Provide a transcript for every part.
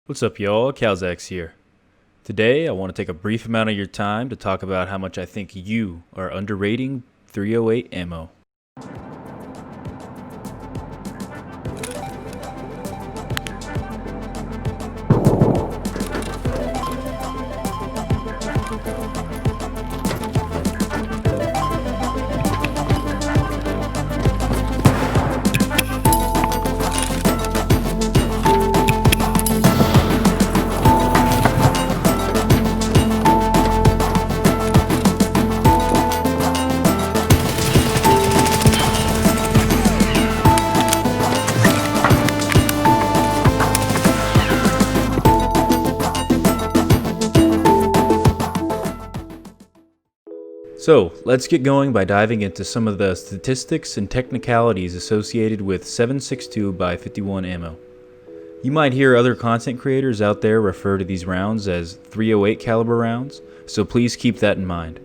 What's up, y'all? Calzax here. Today, I want to take a brief amount of your time to talk about how much I think you are underrating 308 ammo. So, let's get going by diving into some of the statistics and technicalities associated with 7.62x51 ammo. You might hear other content creators out there refer to these rounds as 308 caliber rounds, so please keep that in mind.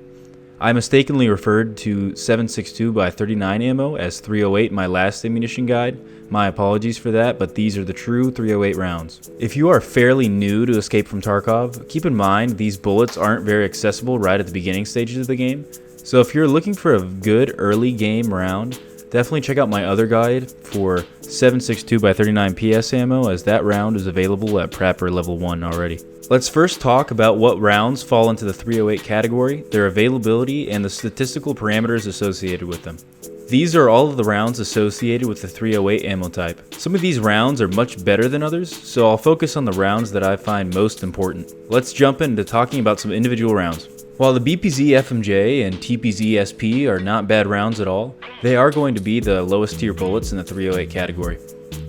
I mistakenly referred to 7.62x39 ammo as 308 in my last ammunition guide. My apologies for that, but these are the true 308 rounds. If you are fairly new to Escape from Tarkov, keep in mind these bullets aren't very accessible right at the beginning stages of the game. So if you're looking for a good early game round, definitely check out my other guide for 7.62x39 PS ammo, as that round is available at Prepper level 1 already. Let's first talk about what rounds fall into the 308 category, their availability, and the statistical parameters associated with them. These are all of the rounds associated with the 308 ammo type. Some of these rounds are much better than others, so I'll focus on the rounds that I find most important. Let's jump into talking about some individual rounds. While the BPZ FMJ and TPZ SP are not bad rounds at all, they are going to be the lowest tier bullets in the 308 category.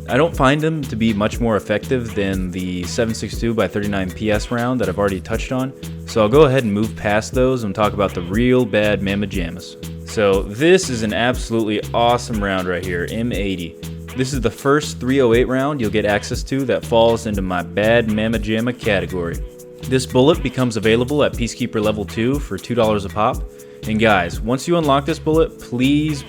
I don't find them to be much more effective than the 7.62x39 PS round that I've already touched on, so I'll go ahead and move past those and talk about the real bad mamma jammas. So this is an absolutely awesome round right here, M80. This is the first 308 round you'll get access to that falls into my bad mamma jamma category. This bullet becomes available at Peacekeeper level 2 for $2 a pop. And guys, once you unlock this bullet, please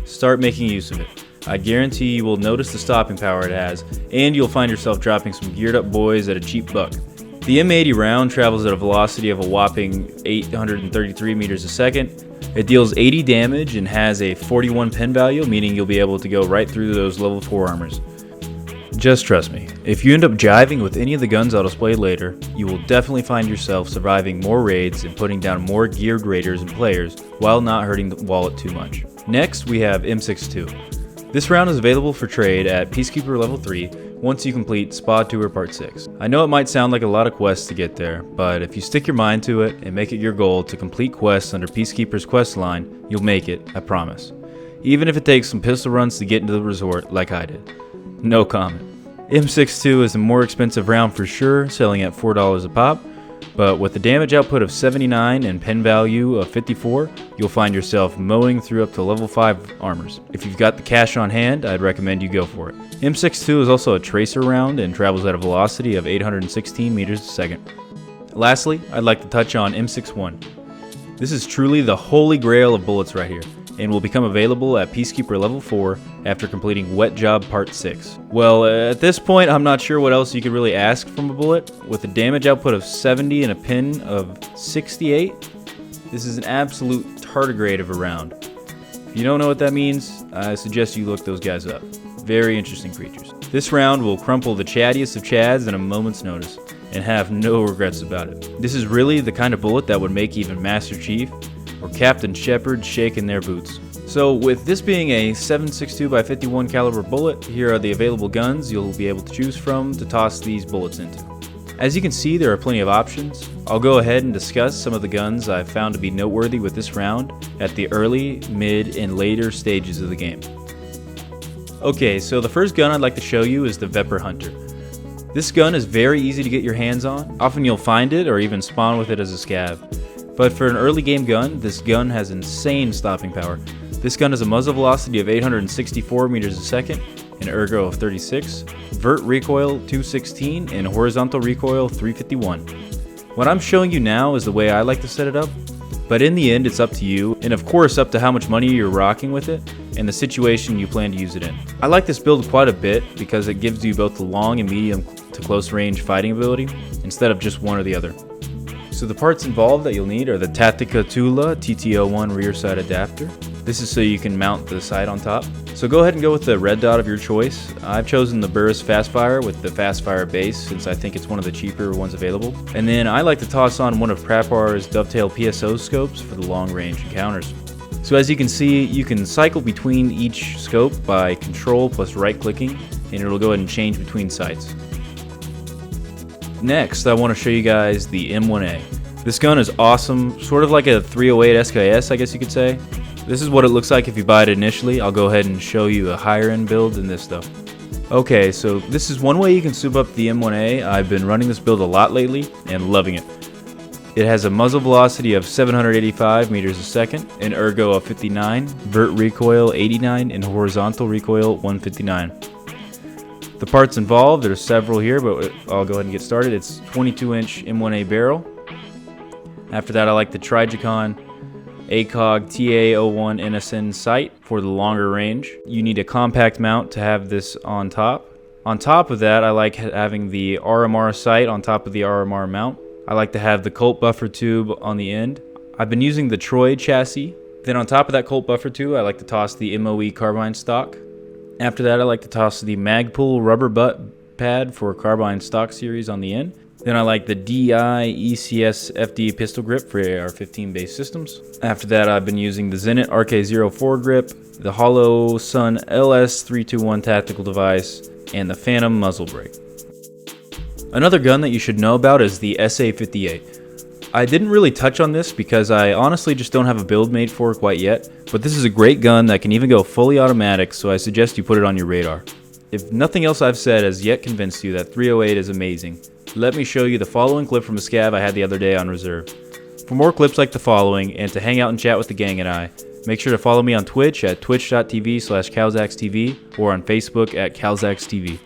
start making use of it. I guarantee you will notice the stopping power it has, and you'll find yourself dropping some geared up boys at a cheap buck. The M80 round travels at a velocity of a whopping 833 meters a second. It deals 80 damage and has a 41 pen value, meaning you'll be able to go right through those level 4 armors. Just trust me, if you end up jiving with any of the guns I'll display later, you will definitely find yourself surviving more raids and putting down more geared raiders and players while not hurting the wallet too much. Next, we have M62. This round is available for trade at Peacekeeper level 3 once you complete Spa Tour Part 6. I know it might sound like a lot of quests to get there, but if you stick your mind to it and make it your goal to complete quests under Peacekeeper's quest line, you'll make it, I promise. Even if it takes some pistol runs to get into the resort like I did. No comment. M62 is a more expensive round for sure, selling at $4 a pop, but with the damage output of 79 and pen value of 54, you'll find yourself mowing through up to level 5 armors. If you've got the cash on hand, I'd recommend you go for it. M62 is also a tracer round and travels at a velocity of 816 meters a second. Lastly, I'd like to touch on M61. This is truly the holy grail of bullets right here, and will become available at Peacekeeper level 4 after completing Wet Job Part 6. Well, at this point, I'm not sure what else you could really ask from a bullet. With a damage output of 70 and a pin of 68, this is an absolute tardigrade of a round. If you don't know what that means, I suggest you look those guys up. Very interesting creatures. This round will crumple the chattiest of chads in a moment's notice, and have no regrets about it. This is really the kind of bullet that would make even Master Chief or Captain Shepard shake in their boots. So with this being a 7.62x51 caliber bullet, here are the available guns you'll be able to choose from to toss these bullets into. As you can see, there are plenty of options. I'll go ahead and discuss some of the guns I've found to be noteworthy with this round at the early, mid, and later stages of the game. Okay, so the first gun I'd like to show you is the Vepr Hunter. This gun is very easy to get your hands on. Often you'll find it or even spawn with it as a scav. But for an early game gun, this gun has insane stopping power. This gun has a muzzle velocity of 864 meters a second, an ergo of 36, vert recoil 216, and horizontal recoil 351. What I'm showing you now is the way I like to set it up. But in the end, it's up to you, and of course up to how much money you're rocking with it and the situation you plan to use it in. I like this build quite a bit because it gives you both the long and medium to close range fighting ability instead of just one or the other. So the parts involved that you'll need are the Tactica Tula TT01 rear side adapter. This is so you can mount the sight on top. So go ahead and go with the red dot of your choice. I've chosen the Burris Fastfire with the Fastfire base since I think it's one of the cheaper ones available. And then I like to toss on one of Prapar's Dovetail PSO scopes for the long range encounters. So as you can see, you can cycle between each scope by control plus right clicking, and it'll go ahead and change between sights. Next, I want to show you guys the M1A. This gun is awesome, sort of like a 308 SKS, I guess you could say. This is what it looks like if you buy it initially. I'll go ahead and show you a higher end build than this though. Okay, so this is one way you can soup up the M1A. I've been running this build a lot lately and loving it. It has a muzzle velocity of 785 meters a second, an ergo of 59, vert recoil 89, and horizontal recoil 159. The parts involved, there's several here, but I'll go ahead and get started. It's 22-inch M1A barrel. After that, I like the Trijicon ACOG TA01 NSN sight for the longer range. You need a compact mount to have this on top. On top of that, I like having the RMR sight on top of the RMR mount. I like to have the Colt buffer tube on the end. I've been using the Troy chassis. Then on top of that Colt buffer tube, I like to toss the MOE carbine stock. After that, I like to toss the Magpul rubber butt pad for carbine stock series on the end. Then I like the DI ECS FD pistol grip for AR-15 based systems. After that, I've been using the Zenit RK04 grip, the Hollow Sun LS321 tactical device, and the Phantom muzzle brake. Another gun that you should know about is the SA-58. I didn't really touch on this because I honestly just don't have a build made for it quite yet, but this is a great gun that can even go fully automatic, so I suggest you put it on your radar. If nothing else I've said has yet convinced you that 308 is amazing, let me show you the following clip from a scav I had the other day on reserve. For more clips like the following, and to hang out and chat with the gang and I, make sure to follow me on Twitch at twitch.tv/CalzaxTV or on Facebook at CalzaxTV.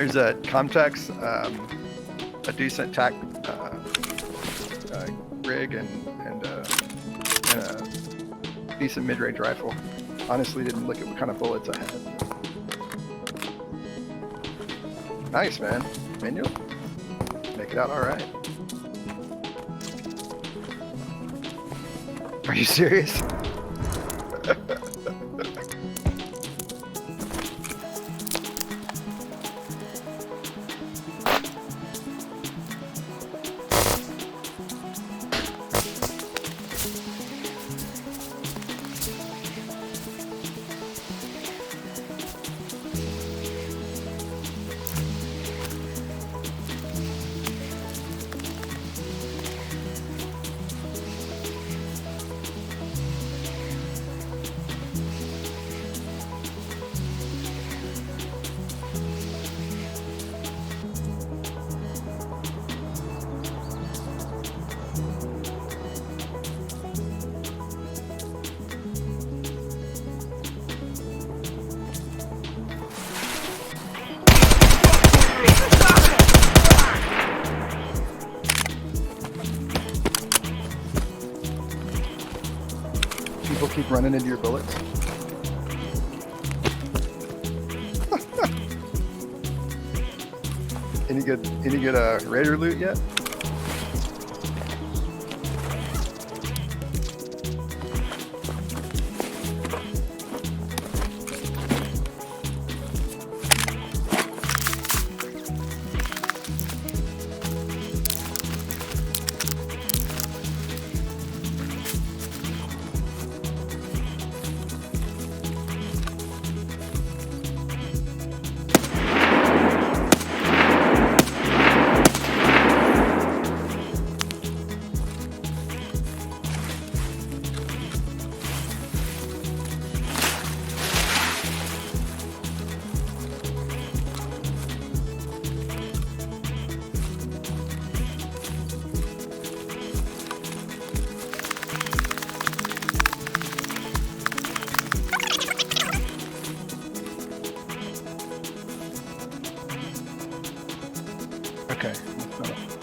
There's a Calzax, a decent tack rig, and a decent mid-range rifle. Honestly, didn't look at what kind of bullets I had. Nice, man. Manual. Make it out all right. Are you serious? keep running into your bullets. Any good raider loot yet? Okay.